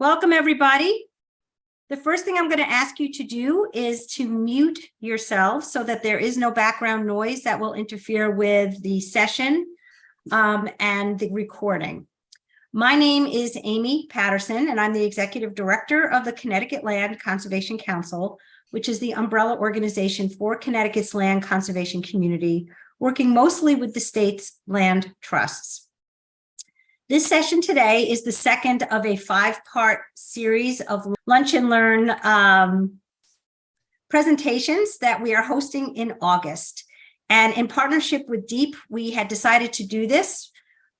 Welcome, everybody. The first thing I'm going to ask you to do is to mute yourself so that there is no background noise that will interfere with the session and the recording. My name is Amy Patterson, and I'm the Executive Director of the Connecticut Land Conservation Council, which is the umbrella organization for Connecticut's land conservation community, working mostly with the state's land trusts. This session today is the second of a 5-part series of lunch and learn presentations that we are hosting in August. And in partnership with DEEP, we had decided to do this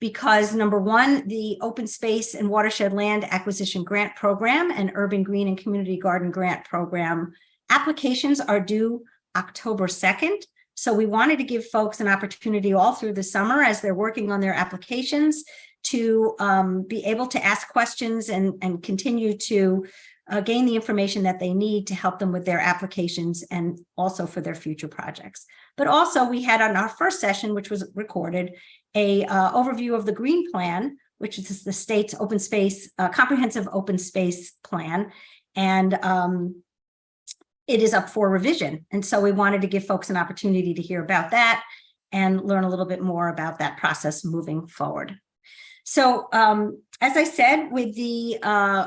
because, number one, the Open Space and Watershed Land Acquisition Grant Program and Urban Green and Community Garden Grant Program applications are due October 2nd. So we wanted to give folks an opportunity all through the summer as they're working on their applications to be able to ask questions and continue to gain the information that they need to help them with their applications and also for their future projects. But also we had on our first session, which was recorded, a overview of the Green Plan, which is the state's open space, comprehensive open space plan. And it is up for revision. And so we wanted to give folks an opportunity to hear about that and learn a little bit more about that process moving forward. So as I said, with the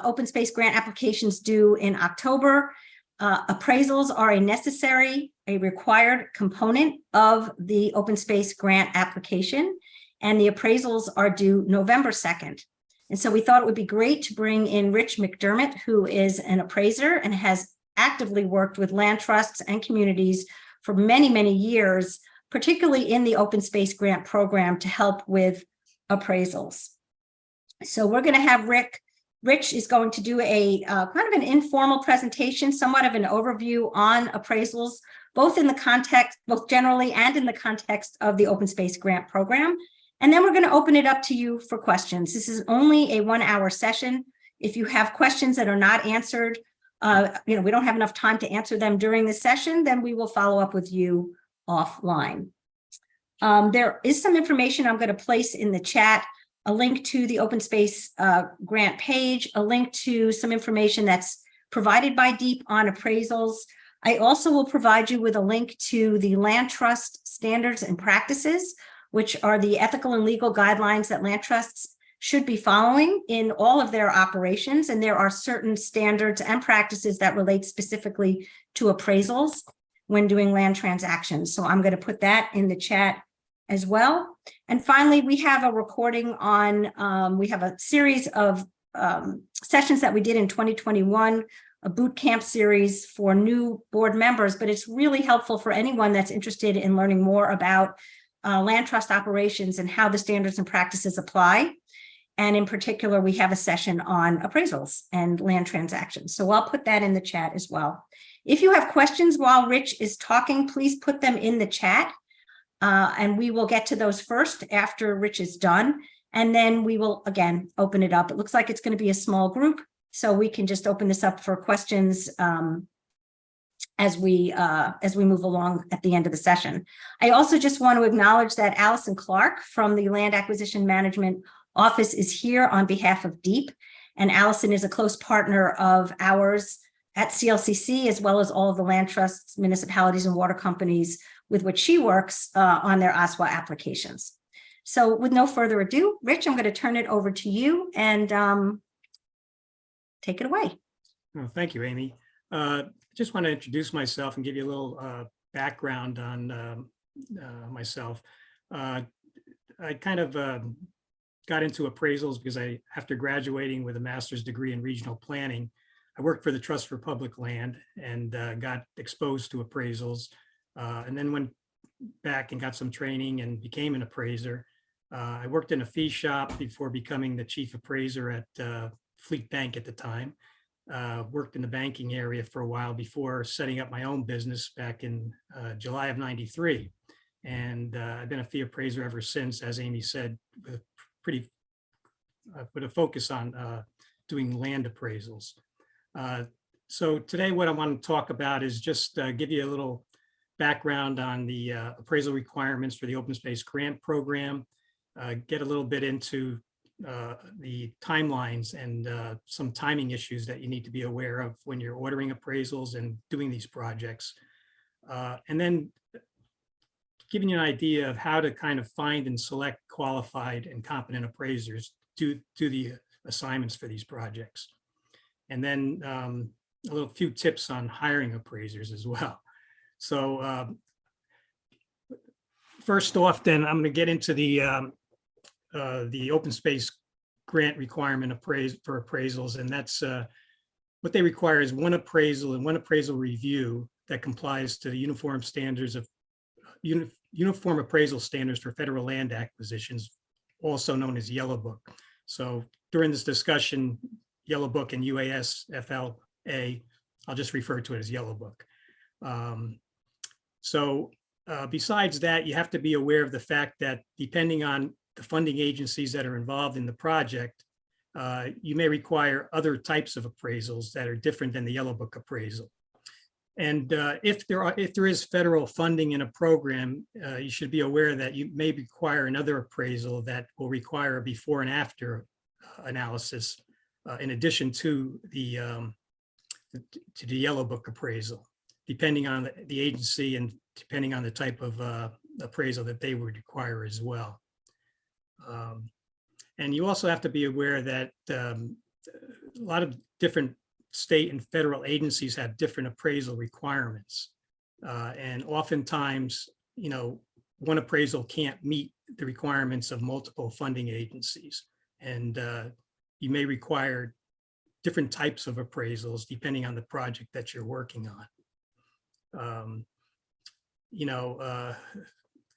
open space grant applications due in October, appraisals are a required component of the open space grant application, and the appraisals are due November 2nd. And so we thought it would be great to bring in Rich McDermott, who is an appraiser and has actively worked with land trusts and communities for many, many years, particularly in the open space grant program to help with appraisals. So we're going to have Rich is going to do a kind of an informal presentation, somewhat of an overview on appraisals, both generally and in the context of the open space grant program. And then we're going to open it up to you for questions. This is only a 1-hour session. If you have questions that are not answered, we don't have enough time to answer them during the session, then we will follow up with you offline. There is some information I'm going to place in the chat, a link to the open space grant page, a link to some information that's provided by DEEP on appraisals. I also will provide you with a link to the land trust standards and practices, which are the ethical and legal guidelines that land trusts should be following in all of their operations. And there are certain standards and practices that relate specifically to appraisals when doing land transactions. So I'm going to put that in the chat as well. And finally, we have a recording on, we have a series of sessions that we did in 2021, a boot camp series for new board members, but it's really helpful for anyone that's interested in learning more about land trust operations and how the standards and practices apply. And in particular, we have a session on appraisals and land transactions. So I'll put that in the chat as well. If you have questions while Rich is talking, please put them in the chat. And we will get to those first after Rich is done. And then we will, again, open it up. It looks like it's going to be a small group, so we can just open this up for questions as we move along at the end of the session. I also just want to acknowledge that Allison Clark from the Land Acquisition Management Office is here on behalf of DEEP. And Allison is a close partner of ours at CLCC, as well as all of the land trusts, municipalities, and water companies with which she works on their OSWA applications. So with no further ado, Rich, I'm going to turn it over to you and take it away. Well, thank you, Amy. I just want to introduce myself and give you a little background on myself. I kind of got into appraisals because after graduating with a master's degree in regional planning, I worked for the Trust for Public Land and got exposed to appraisals. And then went back and got some training and became an appraiser. I worked in a fee shop before becoming the chief appraiser at Fleet Bank at the time. Worked in the banking area for a while before setting up my own business back in July of '93. And I've been a fee appraiser ever since, as Amy said, with a focus on doing land appraisals. So today what I want to talk about is just give you a little background on the appraisal requirements for the open space grant program, get a little bit into the timelines and some timing issues that you need to be aware of when you're ordering appraisals and doing these projects. And then giving you an idea of how to kind of find and select qualified and competent appraisers to do the assignments for these projects. And then a few tips on hiring appraisers as well. So first off, then I'm going to get into the open space grant requirement for appraisals, and that's what they require is one appraisal and one appraisal review that complies to the uniform standards of uniform appraisal standards for federal land acquisitions, also known as Yellow Book. So during this discussion, Yellow Book and UASFLA, I'll just refer to it as Yellow Book. Besides that, you have to be aware of the fact that depending on the funding agencies that are involved in the project, you may require other types of appraisals that are different than the Yellow Book appraisal. And if there is federal funding in a program, you should be aware that you may require another appraisal that will require a before and after analysis in addition to the Yellow Book appraisal, depending on the agency and depending on the type of appraisal that they would require as well. And you also have to be aware that a lot of different state and federal agencies have different appraisal requirements. And oftentimes, one appraisal can't meet the requirements of multiple funding agencies. And you may require different types of appraisals depending on the project that you're working on.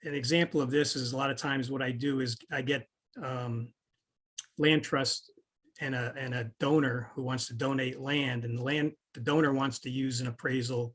An example of this is a lot of times what I do is I get land trust and a donor who wants to donate land, and the donor wants to use an appraisal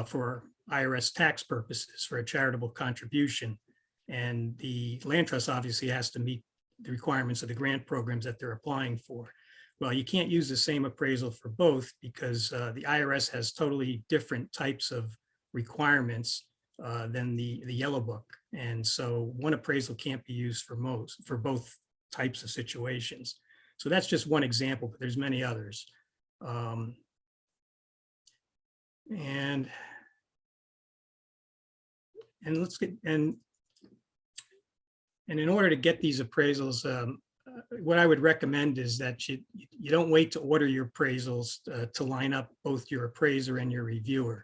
for IRS tax purposes for a charitable contribution. And the land trust obviously has to meet the requirements of the grant programs that they're applying for. Well, you can't use the same appraisal for both because the IRS has totally different types of requirements than the Yellow Book. And so one appraisal can't be used for both types of situations. So that's just one example, but there's many others. And in order to get these appraisals, what I would recommend is that you don't wait to order your appraisals to line up both your appraiser and your reviewer.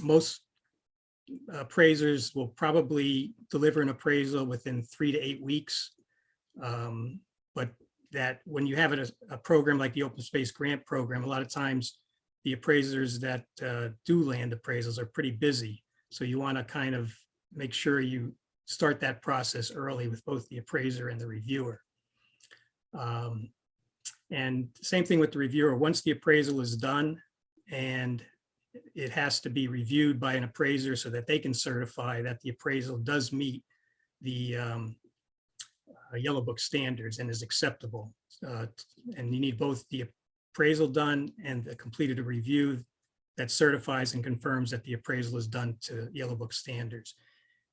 Most appraisers will probably deliver an appraisal within 3 to 8 weeks. But that when you have a program like the Open Space Grant Program, a lot of times the appraisers that do land appraisals are pretty busy. So you want to kind of make sure you start that process early with both the appraiser and the reviewer. And same thing with the reviewer. Once the appraisal is done and it has to be reviewed by an appraiser so that they can certify that the appraisal does meet the Yellow Book standards and is acceptable. And you need both the appraisal done and a completed review that certifies and confirms that the appraisal is done to Yellow Book standards.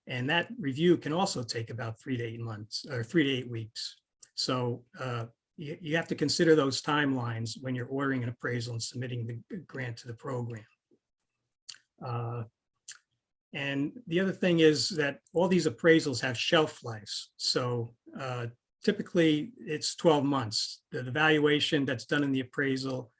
And that review can also take about 3 to 8 months or 3 to 8 weeks. So you have to consider those timelines when you're ordering an appraisal and submitting the grant to the program. And the other thing is that all these appraisals have shelf lives. So typically it's 12 months. The valuation that's done in the appraisal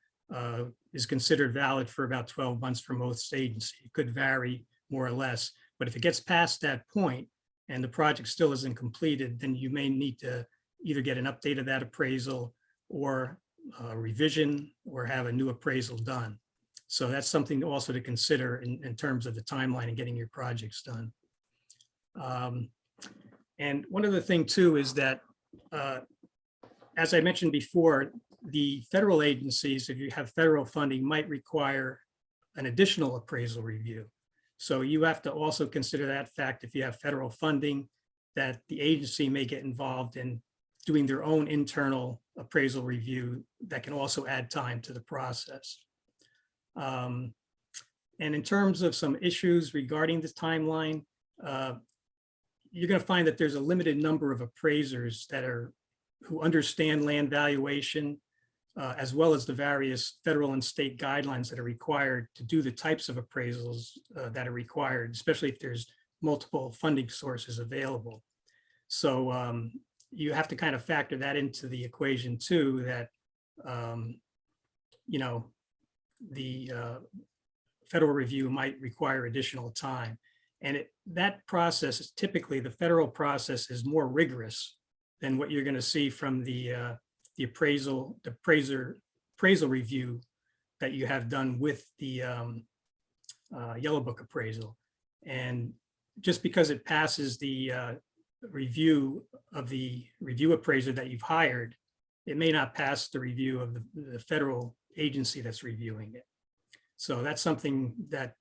is considered valid for about 12 months for most agencies. It could vary more or less, but if it gets past that point and the project still isn't completed, then you may need to either get an update of that appraisal or a revision or have a new appraisal done. So that's something also to consider in terms of the timeline and getting your projects done. And one other thing too is that, as I mentioned before, the federal agencies, if you have federal funding, might require an additional appraisal review. So you have to also consider that fact if you have federal funding, that the agency may get involved in doing their own internal appraisal review that can also add time to the process. And in terms of some issues regarding this timeline, you're going to find that there's a limited number of appraisers that are who understand land valuation, as well as the various federal and state guidelines that are required to do the types of appraisals that are required, especially if there's multiple funding sources available. So you have to kind of factor that into the equation too, that, you know, the federal review might require additional time. And that process is typically, the federal process is more rigorous than what you're going to see from the appraisal review that you have done with the Yellow Book appraisal. And just because it passes the review of the review appraiser that you've hired, it may not pass the review of the federal agency that's reviewing it. So that's something that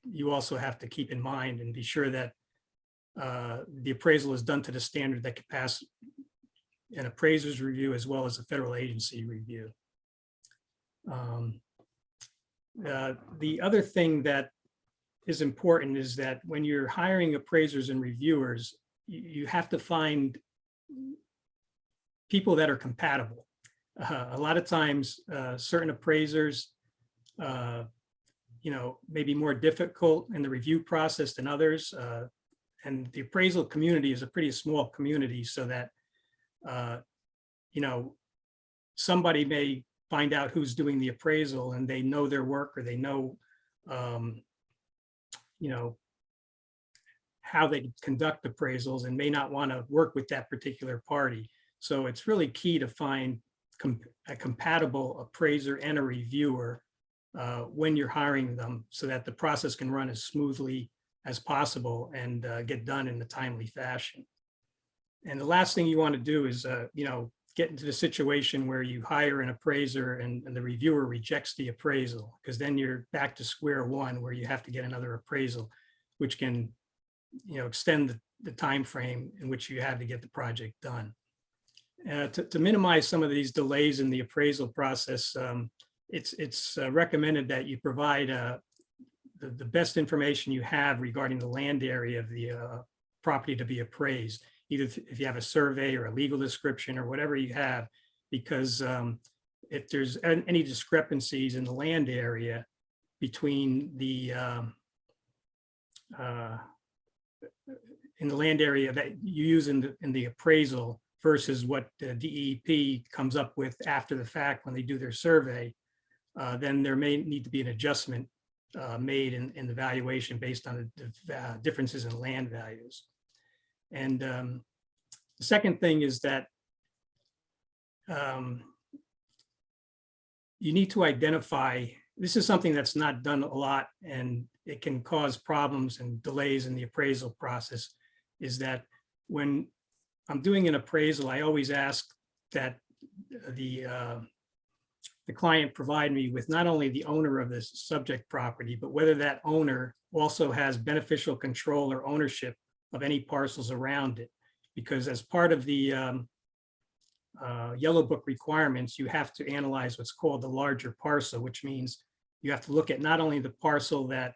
you also have to keep in mind and be sure that the appraisal is done to the standard that could pass an appraiser's review as well as a federal agency review. The other thing that is important is that when you're hiring appraisers and reviewers, you have to find people that are compatible. A lot of times, certain appraisers, you know, may be more difficult in the review process than others. And the appraisal community is a pretty small community, so that, you know, somebody may find out who's doing the appraisal and they know their work, or they know, you know, how they conduct appraisals, and may not want to work with that particular party. So it's really key to find a compatible appraiser and a reviewer when you're hiring them, so that the process can run as smoothly as possible and get done in a timely fashion. And the last thing you want to do is, you know, get into the situation where you hire an appraiser and the reviewer rejects the appraisal, because then you're back to square one where you have to get another appraisal, which can, you know, extend the time frame in which you have to get the project done. To minimize some of these delays in the appraisal process, it's recommended that you provide the best information you have regarding the land area of the property to be appraised, either if you have a survey or a legal description or whatever you have, because if there's any discrepancies in the land area between the land area that you use in the appraisal versus what the DEP comes up with after the fact when they do their survey, then there may need to be an adjustment made in the valuation based on the differences in land values. And the second thing is that you need to identify, this is something that's not done a lot, and it can cause problems and delays in the appraisal process, is that when I'm doing an appraisal, I always ask that the client provide me with not only the owner of this subject property, but whether that owner also has beneficial control or ownership of any parcels around it. Because as part of the Yellow Book requirements, you have to analyze what's called the larger parcel, which means you have to look at not only the parcel that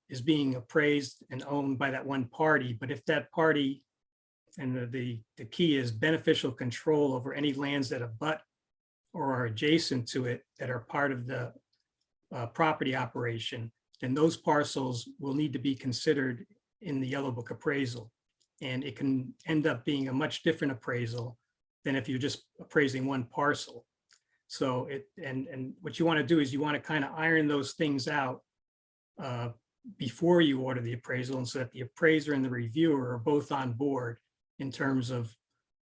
is being appraised and owned by that one party, but if that party, and the key is beneficial control over any lands that abut or are adjacent to it that are part of the property operation, then those parcels will need to be considered in the Yellow Book appraisal. And it can end up being a much different appraisal than if you're just appraising one parcel. So and what you want to do is you want to kind of iron those things out before you order the appraisal, and so that the appraiser and the reviewer are both on board in terms of,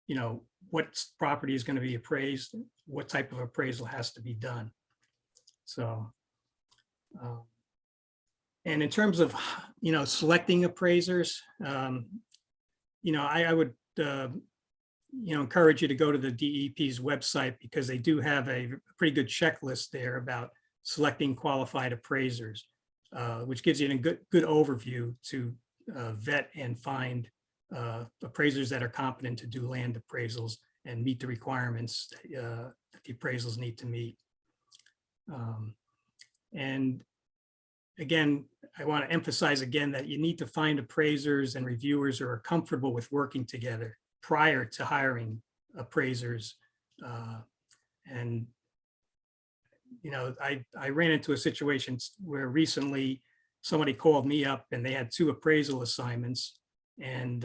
you know, what property is going to be appraised, what type of appraisal has to be done. So, and in terms of, you know, selecting appraisers, you know, I would, you know, encourage you to go to the DEP's website, because they do have a pretty good checklist there about selecting qualified appraisers, which gives you a good overview to vet and find appraisers that are competent to do land appraisals and meet the requirements that the appraisals need to meet. And again, I want to emphasize again that you need to find appraisers and reviewers who are comfortable with working together prior to hiring appraisers. And, you know, I ran into a situation where recently somebody called me up and they had 2 appraisal assignments. And,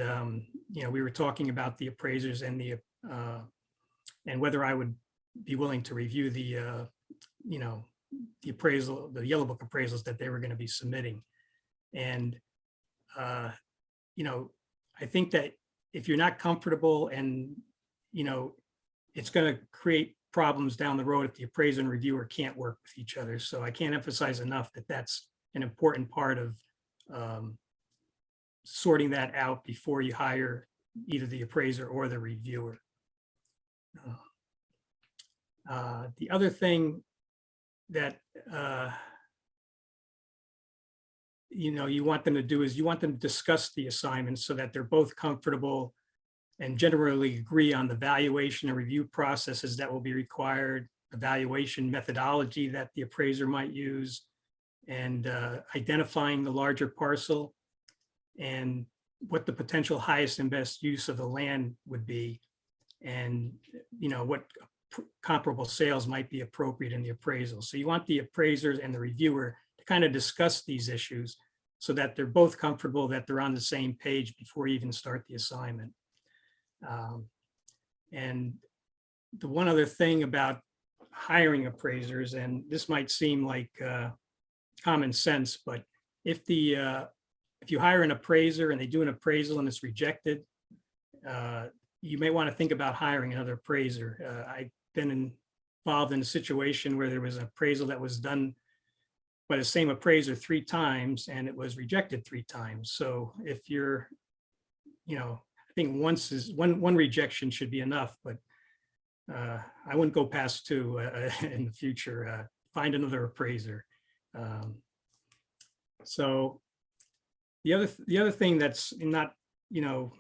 you know, we were talking about the appraisers and and whether I would be willing to review the, you know, the appraisal, the Yellow Book appraisals that they were going to be submitting. And, you know, I think that if you're not comfortable and, you know, it's going to create problems down the road if the appraiser and reviewer can't work with each other. So I can't emphasize enough that that's an important part of sorting that out before you hire either the appraiser or the reviewer. The other thing that you know, you want them to do is you want them to discuss the assignments so that they're both comfortable and generally agree on the valuation and review processes that will be required, the valuation methodology that the appraiser might use, and identifying the larger parcel and what the potential highest and best use of the land would be, and, you know, what comparable sales might be appropriate in the appraisal. So you want the appraisers and the reviewer to kind of discuss these issues so that they're both comfortable that they're on the same page before you even start the assignment. And the one other thing about hiring appraisers, and this might seem like common sense, but if you hire an appraiser and they do an appraisal and it's rejected, you may want to think about hiring another appraiser. I've been involved in a situation where there was an appraisal that was done by the same appraiser 3 times and it was rejected 3 times. So if you're, you know, I think one rejection should be enough, but I wouldn't go past 2 in the future. Find another appraiser. So the other thing that's not, you know,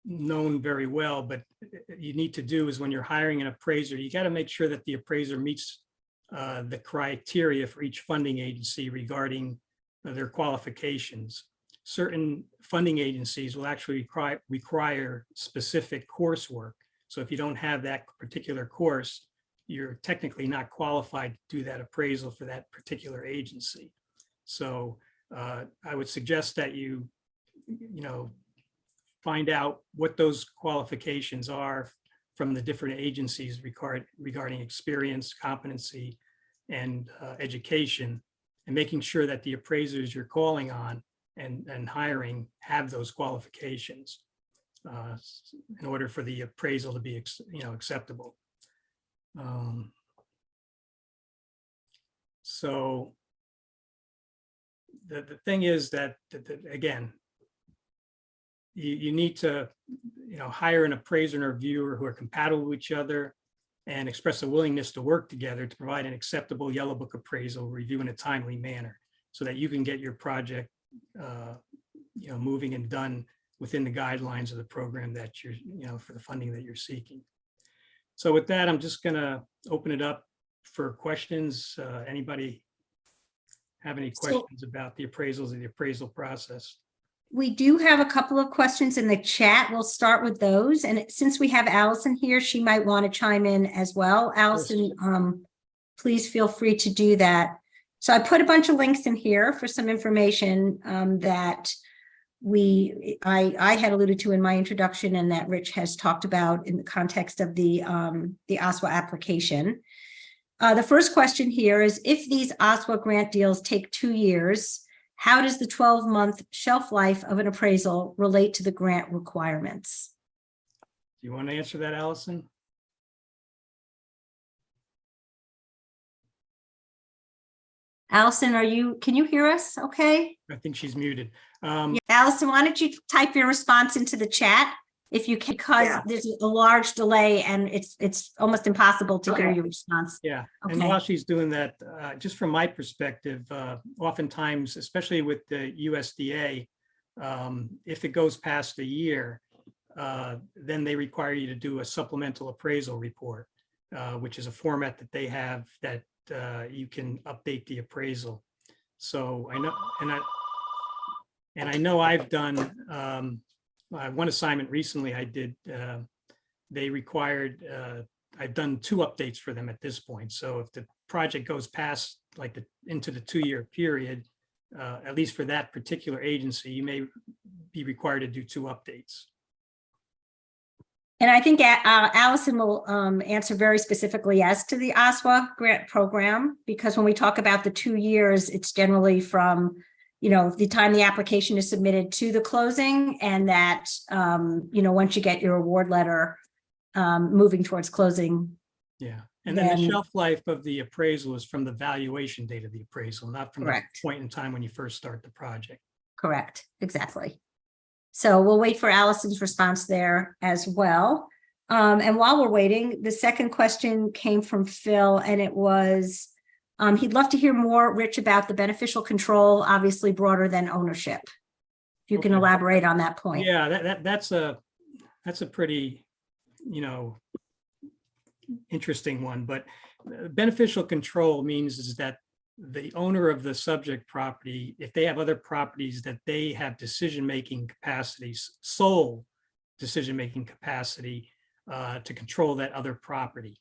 known very well, but you need to do is when you're hiring an appraiser, you got to make sure that the appraiser meets the criteria for each funding agency regarding their qualifications. Certain funding agencies will actually require specific coursework. So if you don't have that particular course, you're technically not qualified to do that appraisal for that particular agency. So I would suggest that you know, find out what those qualifications are from the different agencies regarding experience, competency, and education, and making sure that the appraisers you're calling on and hiring have those qualifications in order for the appraisal to be, you know, acceptable. So the thing is that, again, you need to, you know, hire an appraiser and a reviewer who are compatible with each other and express a willingness to work together to provide an acceptable Yellow Book appraisal review in a timely manner so that you can get your project, you know, moving and done within the guidelines of the program that you're, you know, for the funding that you're seeking. So with that, I'm just going to open it up for questions. Anybody have any questions about the appraisals or the appraisal process? We do have a couple of questions in the chat. We'll start with those. And since we have Allison here, she might want to chime in as well. Allison, please feel free to do that. So I put a bunch of links in here for some information that I had alluded to in my introduction and that Rich has talked about in the context of the OSWA application. The first question here is, if these OSWA grant deals take 2 years, how does the 12-month shelf life of an appraisal relate to the grant requirements? Do you want to answer that, Allison? Allison, can you hear us okay? I think she's muted. Yeah, Allison, why don't you type your response into the chat if you can, because there's a large delay and it's almost impossible to hear your response. Yeah, okay. And while she's doing that, just from my perspective, oftentimes, especially with the USDA, if it goes past a year, then they require you to do a supplemental appraisal report, which is a format that they have that you can update the appraisal. So I know, and I know I've done one assignment recently. I did they required, I've done 2 updates for them at this point. So if the project goes past like into the 2-year period, at least for that particular agency, you may be required to do 2 updates. And I think Allison will answer very specifically as to the OSWA grant program, because when we talk about the 2 years, it's generally from, the time the application is submitted to the closing, and that, once you get your award letter, moving towards closing. Yeah. And then the shelf life of the appraisal is from the valuation date of the appraisal, not from Correct. the point in time when you first start the project. Correct. Exactly. So we'll wait for Allison's response there as well. And while we're waiting, the second question came from Phil, and it was, he'd love to hear more, Rich, about the beneficial control, obviously broader than ownership. If you can elaborate on that point. Yeah, that's a pretty, interesting one, but beneficial control means is that the owner of the subject property, if they have other properties that they have decision-making capacities, sole decision-making capacity to control that other property.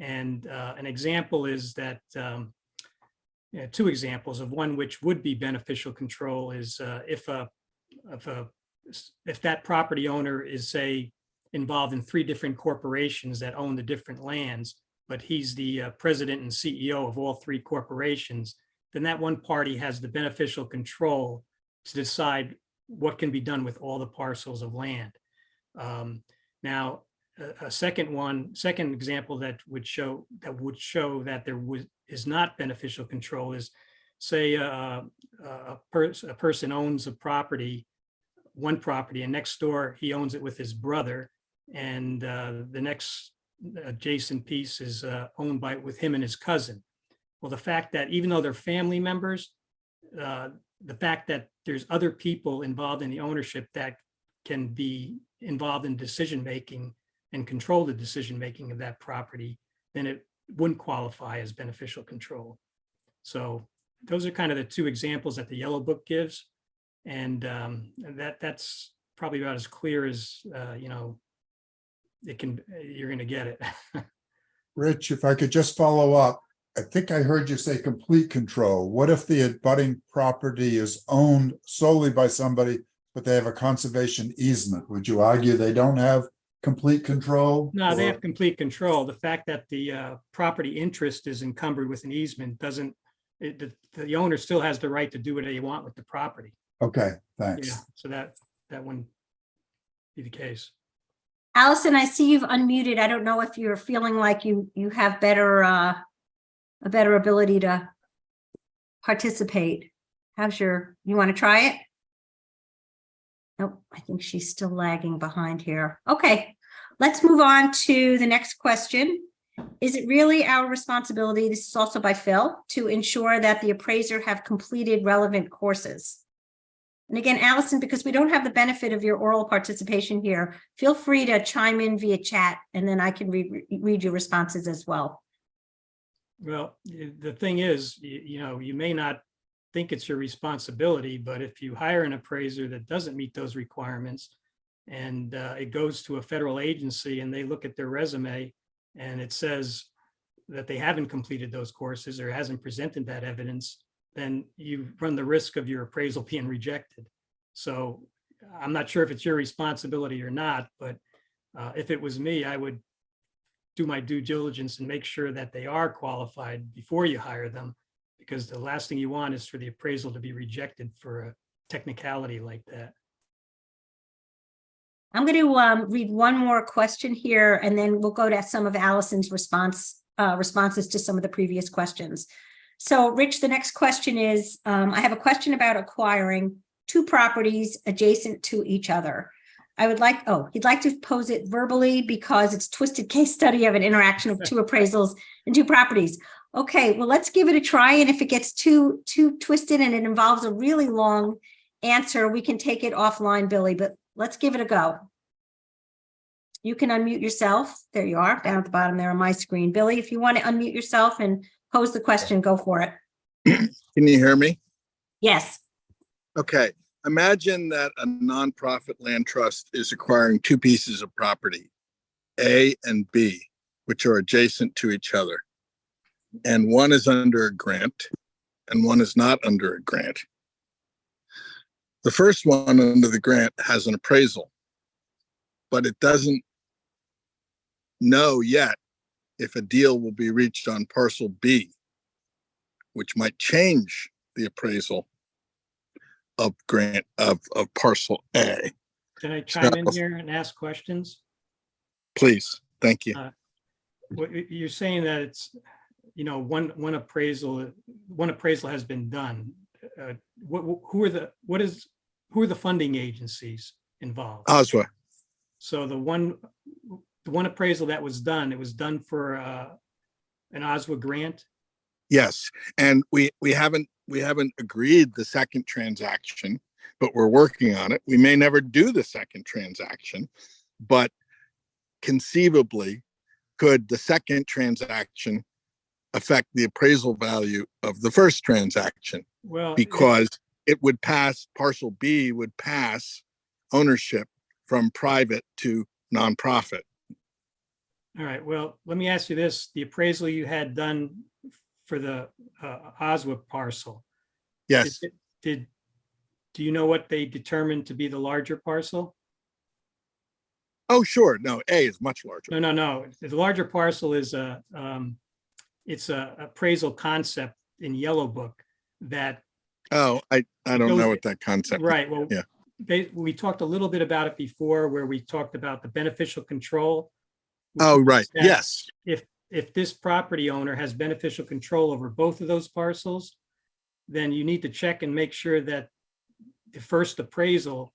And an example is that, 2 examples of one which would be beneficial control is if that property owner is, say, involved in 3 different corporations that own the different lands, but he's the president and CEO of all 3 corporations, then that one party has the beneficial control to decide what can be done with all the parcels of land. Now, a second example that would show that there is not beneficial control is, say, a person owns one property, and next door he owns it with his brother, and the next adjacent piece is owned with him and his cousin. Well, the fact that even though they're family members, the fact that there's other people involved in the ownership that can be involved in decision-making and control the decision-making of that property, then it wouldn't qualify as beneficial control. So those are kind of the 2 examples that the Yellow Book gives. And that's probably about as clear as, you're going to get it. Rich, if I could just follow up, I think I heard you say complete control. What if the abutting property is owned solely by somebody, but they have a conservation easement? Would you argue they don't have complete control? No, they have complete control. The fact that the property interest is encumbered with an easement the owner still has the right to do what they want with the property. Okay, thanks. Yeah, so that wouldn't be the case. Allison, I see you've unmuted. I don't know if you're feeling like you have a better ability to participate. You want to try it? Nope, I think she's still lagging behind here. Okay, let's move on to the next question. Is it really our responsibility, this is also by Phil, to ensure that the appraiser have completed relevant courses? And again, Allison, because we don't have the benefit of your oral participation here, feel free to chime in via chat, and then I can read your responses as well. Well, the thing is, you may not think it's your responsibility, but if you hire an appraiser that doesn't meet those requirements, and it goes to a federal agency and they look at their resume and it says that they haven't completed those courses or hasn't presented that evidence, then you run the risk of your appraisal being rejected. So I'm not sure if it's your responsibility or not, but if it was me, I would do my due diligence and make sure that they are qualified before you hire them, because the last thing you want is for the appraisal to be rejected for a technicality like that. I'm going to read one more question here, and then we'll go to some of Allison's responses to some of the previous questions. So, Rich, the next question is, I have a question about acquiring 2 properties adjacent to each other. He'd like to pose it verbally because it's twisted case study of an interaction of 2 appraisals and 2 properties. Okay, well, let's give it a try. And if it gets too twisted and it involves a really long answer, we can take it offline, Billy, but let's give it a go. You can unmute yourself. There you are, down at the bottom there on my screen. Billy, if you want to unmute yourself and pose the question, go for it. Can you hear me? Yes. Okay. Imagine that a nonprofit land trust is acquiring 2 pieces of property. A and B, which are adjacent to each other. And one is under a grant and one is not under a grant. The first one under the grant has an appraisal, but it doesn't know yet if a deal will be reached on parcel B, which might change the appraisal of parcel A. Can I chime in So- here and ask questions? Please, thank you. You're saying that it's, one appraisal has been done. Who are the funding agencies involved? OSWA, So the one appraisal that was done, it was done for an OSWA grant? yes. And we haven't agreed the second transaction, but we're working on it. We may never do the second transaction, but conceivably, could the second transaction affect the appraisal value of the first transaction? Well, Because it would pass, parcel B would pass ownership from private to nonprofit. all right, well, let me ask you this. The appraisal you had done for the OSWA parcel, Yes, do you know what they determined to be the larger parcel? oh, sure, no, A is much larger. No. The larger parcel is it's a appraisal concept in Yellow Book that, Oh, I don't goes- know what that concept. right, well, Yeah. we talked a little bit about it before, where we talked about the beneficial control. which Oh, means right, that yes, If this property owner has beneficial control over both of those parcels, then you need to check and make sure that the first appraisal,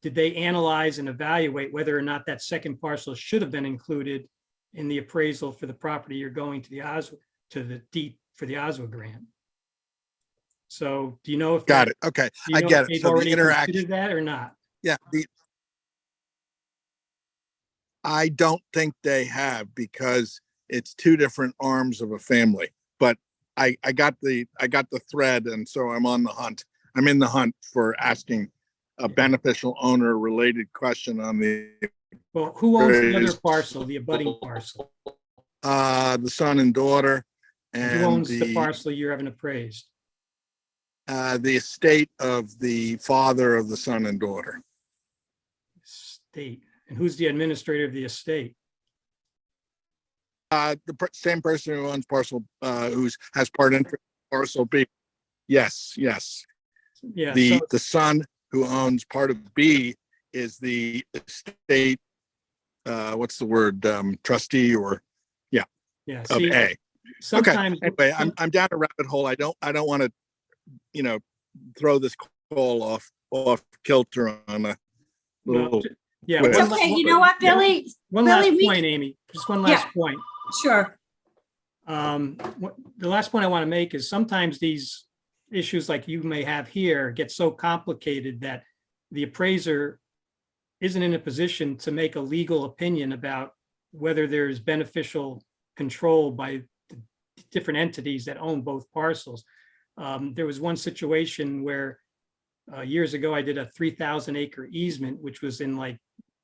did they analyze and evaluate whether or not that second parcel should have been included in the appraisal for the property you're going to the OSWA, for the OSWA grant? So do you know if? got it, okay, do you I know get if it. they've So the already interaction, considered that or not? yeah, I don't think they have, because it's two different arms of a family, but I got the thread, and so I'm on the hunt. I'm in the hunt for asking a beneficial owner related question on the Well, who owns the other Appraisal. parcel, the abutting parcel? the son and daughter Who and owns the the parcel you're having appraised? estate of the father of the son and daughter. State. And who's the administrator of the estate? Same person who owns parcel, has part interest in parcel B. Yes. Yeah, The so, son who owns part of B is the estate, what's the word, trustee or yeah, of see, A. Okay, sometimes, anyway, I'm down a rabbit hole. I don't want to, throw this call off kilter on a well, little. yeah. It's It's okay, you know what, Billy? One Billy, last we- point, Amy, just one last point. Sure. The last point I want to make is sometimes these issues like you may have here get so complicated that the appraiser isn't in a position to make a legal opinion about whether there's beneficial control by the different entities that own both parcels. There was one situation where years ago, I did a 3,000 acre easement, which was in like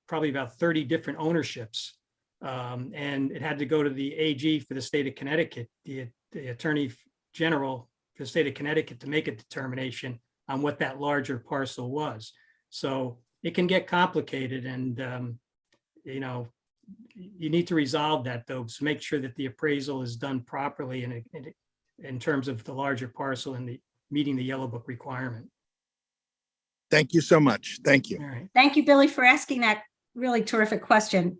probably about 30 different ownerships. And it had to go to the AG for the state of Connecticut, the Attorney General for the state of Connecticut, to make a determination on what that larger parcel was. So it can get complicated, and you need to resolve that, though, to make sure that the appraisal is done properly in terms of the larger parcel and meeting the Yellow Book requirement. Thank you so much. Thank you. All right. Thank you, Billy, for asking that really terrific question.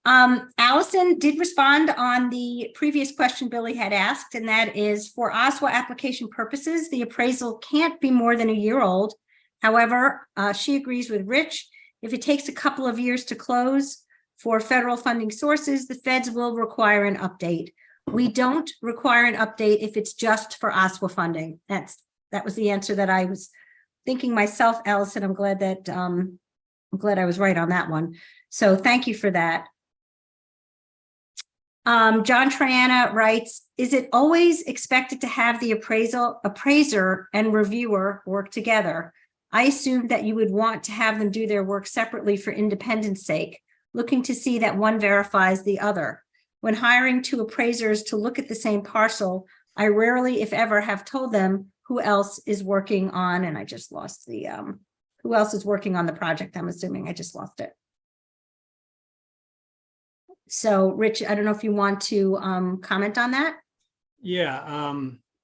Allison did respond on the previous question Billy had asked, and that is, for OSWA application purposes, the appraisal can't be more than a year old. However, she agrees with Rich. If it takes a couple of years to close for federal funding sources, the feds will require an update. We don't require an update if it's just for OSWA funding. That was the answer that I was thinking myself, Allison. I'm glad I was right on that one. So thank you for that. John Triana writes, is it always expected to have the appraiser and reviewer work together? I assumed that you would want to have them do their work separately for independence sake. looking to see that one verifies the other. When hiring two appraisers to look at the same parcel, I rarely, if ever, have told them who else is working on, and I just lost the, who else is working on the project. I'm assuming I just lost it. So Rich, I don't know if you want to comment on that. Yeah,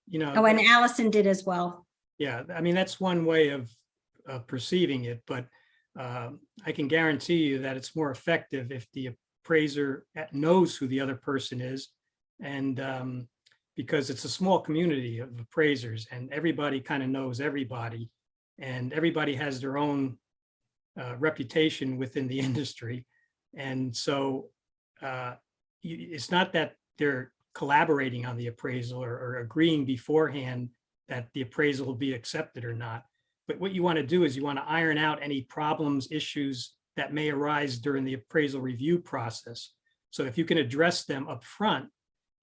you know. Oh, and Allison did as well. Yeah, I mean, that's one way of perceiving it, but I can guarantee you that it's more effective if the appraiser knows who the other person is. And because it's a small community of appraisers and everybody kind of knows everybody, and everybody has their own reputation within the industry. And so it's not that they're collaborating on the appraisal or agreeing beforehand that the appraisal will be accepted or not. But what you want to do is you want to iron out any problems, issues that may arise during the appraisal review process. So if you can address them up front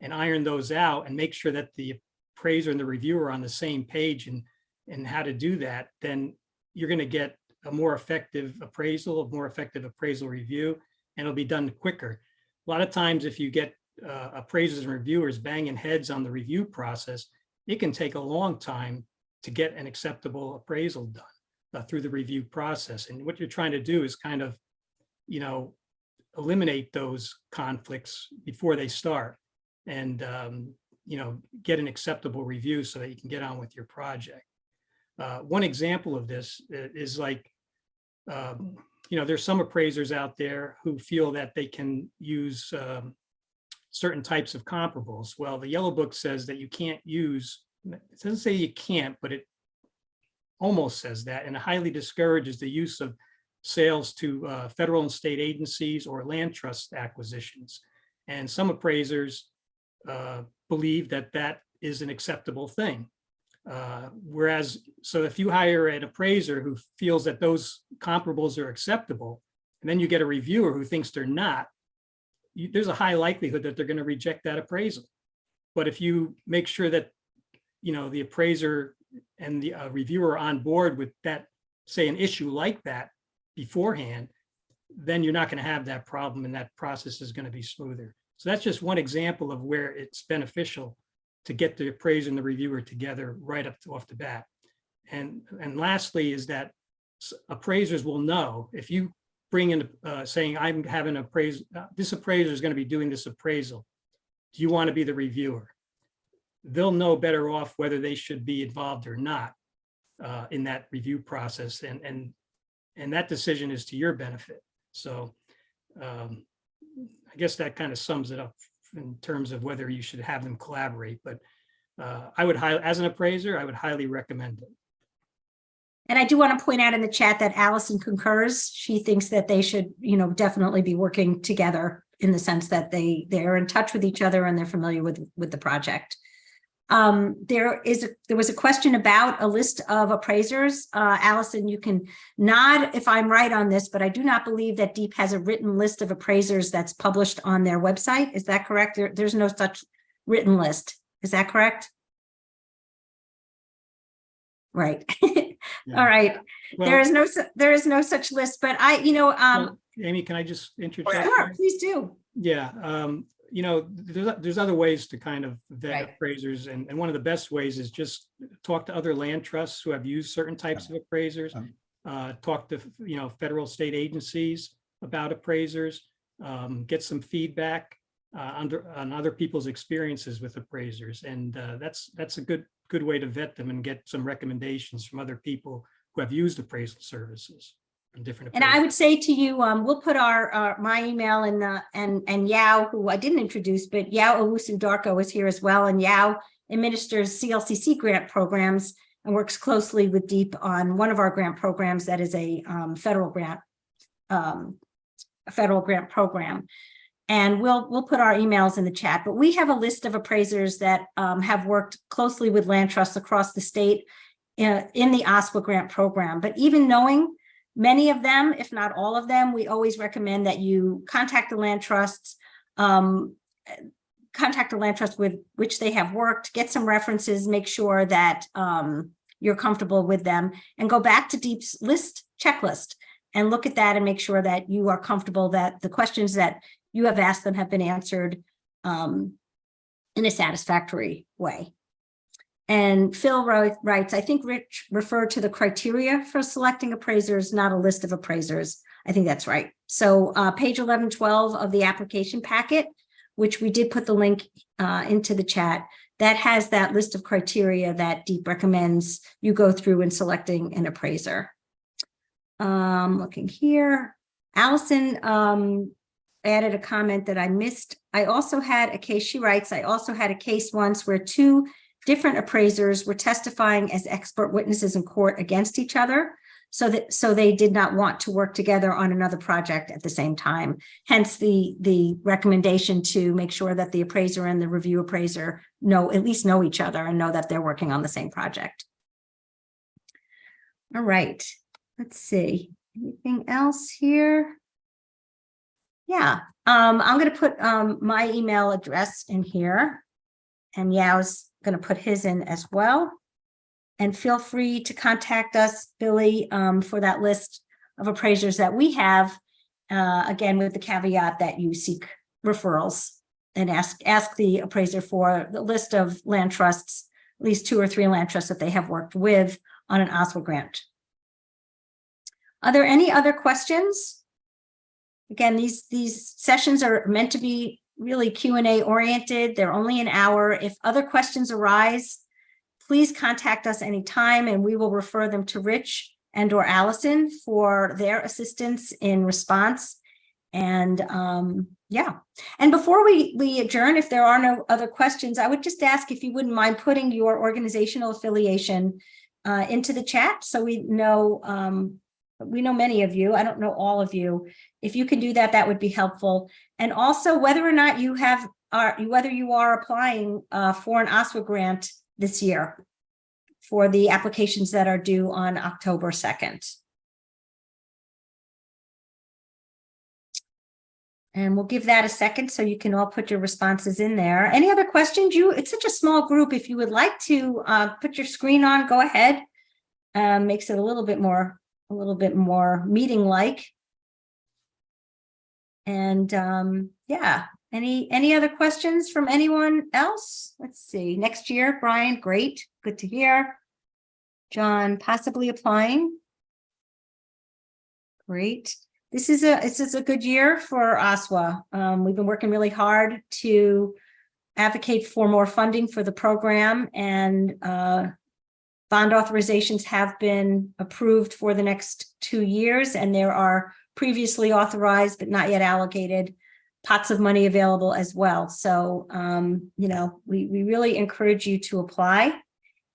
and iron those out and make sure that the appraiser and the reviewer are on the same page and how to do that, then you're going to get a more effective appraisal, a more effective appraisal review, and it'll be done quicker. A lot of times if you get appraisers and reviewers banging heads on the review process, it can take a long time to get an acceptable appraisal done through the review process. And what you're trying to do is kind of, you know, eliminate those conflicts before they start and, you know, get an acceptable review so that you can get on with your project. One example of this is like, you know, there's some appraisers out there who feel that they can use certain types of comparables. Well, the yellow book says that you can't use, it doesn't say you can't, but it almost says that, and it highly discourages the use of sales to federal and state agencies or land trust acquisitions. And some appraisers believe that that is an acceptable thing. Whereas, so if you hire an appraiser who feels that those comparables are acceptable, and then you get a reviewer who thinks they're not, there's a high likelihood that they're going to reject that appraisal. But if you make sure that, you know, the appraiser and the reviewer are on board with that, say an issue like that beforehand, then you're not going to have that problem and that process is going to be smoother. So that's just one example of where it's beneficial to get the appraiser and the reviewer together right up off the bat. And lastly is that appraisers will know if you bring in saying, I'm having an appraisal, this appraiser is going to be doing this appraisal. Do you want to be the reviewer? They'll know better off whether they should be involved or not in that review process. And that decision is to your benefit. So I guess that kind of sums it up in terms of whether you should have them collaborate. But I would as an appraiser, I would highly recommend it. And I do want to point out in the chat that Allison concurs. She thinks that they should, you know, definitely be working together in the sense that they're in touch with each other and they're familiar with the project. There was a question about a list of appraisers. Allison, you can nod if I'm right on this, but I do not believe that DEEP has a written list of appraisers that's published on their website. Is that correct? There's no such written list. Is that correct? Right. Yeah. All right. Well, there is no such list, but well, Amy, can I just interject? sure, please do. Yeah. You know, there's other ways to kind of vet Right. appraisers. And one of the best ways is just talk to other land trusts who have used certain types of appraisers, talk to, you know, federal state agencies about appraisers, get some feedback on other people's experiences with appraisers. And that's a good way to vet them and get some recommendations from other people who have used appraisal services from different And I would say to you, we'll put my email and Yao, who I didn't introduce, but Yao Owusu-Darko is here as well. And Yao administers CLCC grant programs and works closely with DEEP on one of our grant programs that is a federal grant program. And we'll put our emails in the chat, but we have a list of appraisers that have worked closely with land trusts across the state in the OSWA grant program. But even knowing many of them, if not all of them, we always recommend that you contact the land trusts, with which they have worked, get some references, make sure that you're comfortable with them, and go back to DEEP's checklist. and look at that and make sure that you are comfortable that the questions that you have asked them have been answered in a satisfactory way. And Phil writes, I think Rich referred to the criteria for selecting appraisers, not a list of appraisers. I think that's right. So page 1112 of the application packet, which we did put the link into the chat, that has that list of criteria that Deep recommends you go through in selecting an appraiser. Looking here, Allison added a comment that I missed. I also had a case, she writes, I also had a case once where two different appraisers were testifying as expert witnesses in court against each other. So they did not want to work together on another project at the same time. Hence the recommendation to make sure that the appraiser and the review appraiser at least know each other and know that they're working on the same project. All right, let's see. Anything else here? Yeah, I'm going to put my email address in here, and Yao's going to put his in as well. And feel free to contact us, Billy, for that list of appraisers that we have, again, with the caveat that you seek referrals and ask the appraiser for the list of land trusts, at least 2 or 3 land trusts that they have worked with on an OSWA grant. Are there any other questions? Again, these sessions are meant to be really Q&A oriented. They're only an hour. If other questions arise, please contact us anytime and we will refer them to Rich and or Allison for their assistance in response. And yeah, and before we adjourn, if there are no other questions, I would just ask if you wouldn't mind putting your organizational affiliation into the chat so we know many of you. I don't know all of you. If you can do that, that would be helpful. And also whether or not you whether you are applying for an OSWA grant this year for the applications that are due on October 2nd. And we'll give that a second so you can all put your responses in there. Any other questions? It's such a small group. If you would like to put your screen on, go ahead. Makes it a little bit more meeting-like. And yeah, any other questions from anyone else? Let's see. Next year, Brian, great. Good to hear. John, possibly applying. Great. This is a good year for OSWA. We've been working really hard to advocate for more funding for the program, and bond authorizations have been approved for the next 2 years, and there are previously authorized but not yet allocated pots of money available as well. So, we really encourage you to apply.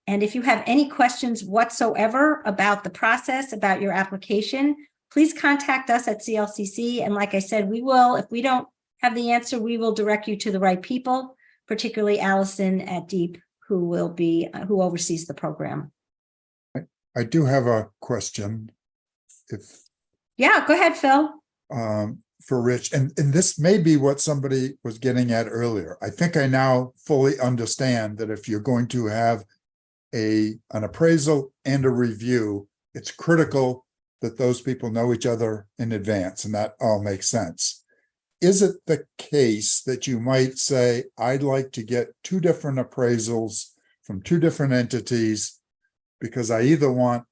And if you have any questions whatsoever about the process, about your application, please contact us at CLCC. And like I said, if we don't have the answer, we will direct you to the right people, particularly Allison at Deep, who oversees the program. I do have a question. Yeah, go ahead, Phil. For Rich, and this may be what somebody was getting at earlier. I think I now fully understand that if you're going to have an appraisal and a review, it's critical that those people know each other in advance, and that all makes sense. Is it the case that you might say, I'd like to get 2 different appraisals from 2 different entities because I either want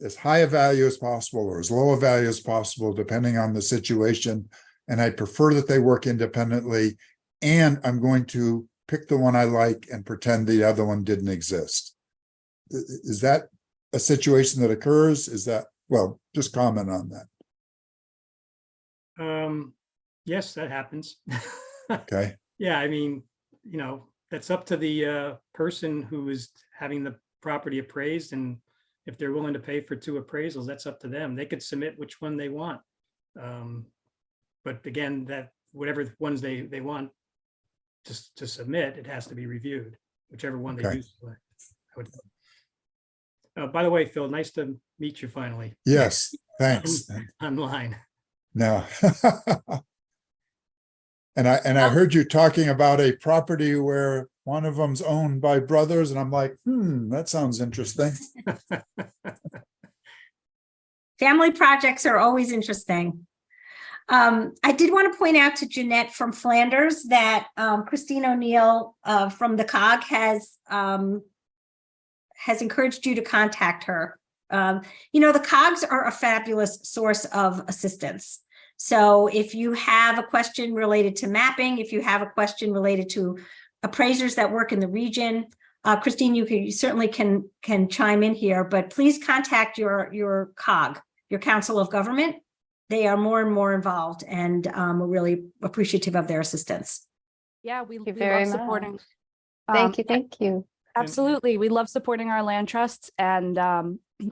as high a value as possible or as low a value as possible, depending on the situation, and I prefer that they work independently, and I'm going to pick the one I like and pretend the other one didn't exist? Is that a situation that occurs? Well, just comment on that. Yes, that happens. Okay. Yeah, I mean, that's up to the person who is having the property appraised, and if they're willing to pay for 2 appraisals, that's up to them. They could submit which one they want. But again, that whatever ones they want to submit, it has to be reviewed, whichever one they do select. By the way, Phil, nice to meet you finally. Yes, thanks. Online. No. And I heard you talking about a property where one of them's owned by brothers, and I'm like, that sounds interesting. Family projects are always interesting. I did want to point out to Jeanette from Flanders that Christine O'Neill from the COG has encouraged you to contact her. The COGs are a fabulous source of assistance. So if you have a question related to mapping, if you have a question related to appraisers that work in the region, Christine, you certainly can chime in here, but please contact your COG, your Council of Government. They are more and more involved, and we're really appreciative of their assistance. Yeah, we very love much. supporting. Thank you. Absolutely. We love supporting our land trusts, and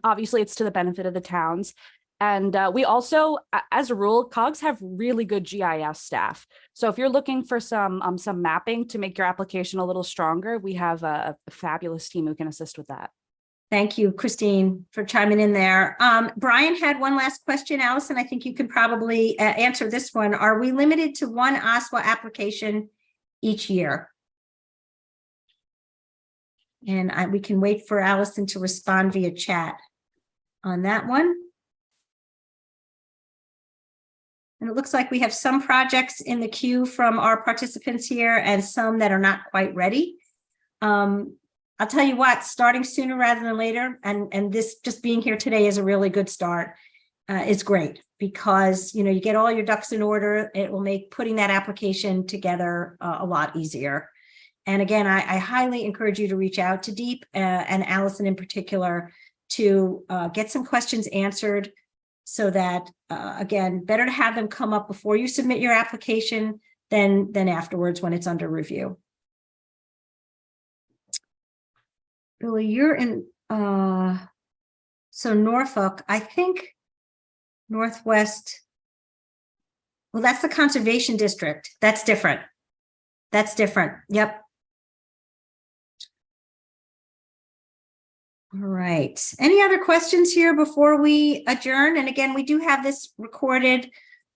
obviously it's to the benefit of the towns. And we also, as a rule, COGs have really good GIS staff. So if you're looking for some mapping to make your application a little stronger, we have a fabulous team who can assist with that. Thank you, Christine, for chiming in there. Brian had one last question. Allison, I think you can probably answer this one. Are we limited to one OSWA application each year? And we can wait for Allison to respond via chat on that one. And it looks like we have some projects in the queue from our participants here and some that are not quite ready. I'll tell you what, starting sooner rather than later, and this just being here today is a really good start, is great, because you get all your ducks in order. It will make putting that application together a lot easier. And again, I highly encourage you to reach out to Deep and Allison in particular to get some questions answered, so that again, better to have them come up before you submit your application than afterwards when it's under review. Billy, you're in, so Norfolk, I think Northwest, well, that's the Conservation District. That's different. That's different. Yep. All right. Any other questions here before we adjourn? And again, we do have this recorded.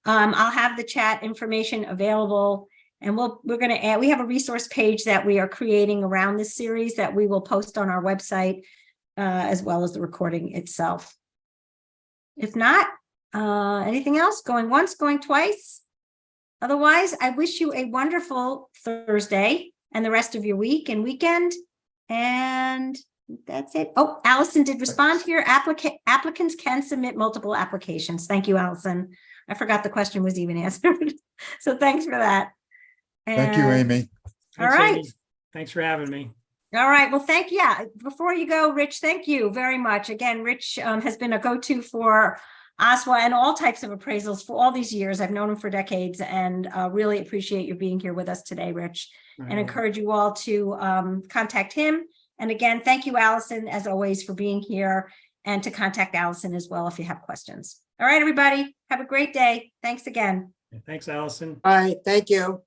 I'll have the chat information available. And we're going to add, we have a resource page that we are creating around this series that we will post on our website, as well as the recording itself. If not, anything else? Going once, going twice? Otherwise, I wish you a wonderful Thursday and the rest of your week and weekend. And that's it. Oh, Allison did respond here. Applicants can submit multiple applications. Thank you, Allison. I forgot the question was even answered. So thanks for that. Thank you, Amy. All Thanks, right. Amy. Thanks for having me. All right. Well, before you go, Rich, thank you very much. Again, Rich has been a go-to for OSWA and all types of appraisals for all these years. I've known him for decades, and really appreciate you being here with us today, Rich, and encourage you all to contact him. And again, thank you, Allison, as always, for being here, and to contact Allison as well if you have questions. All right, everybody, have a great day. Thanks again. Thanks, Allison. All right, thank you.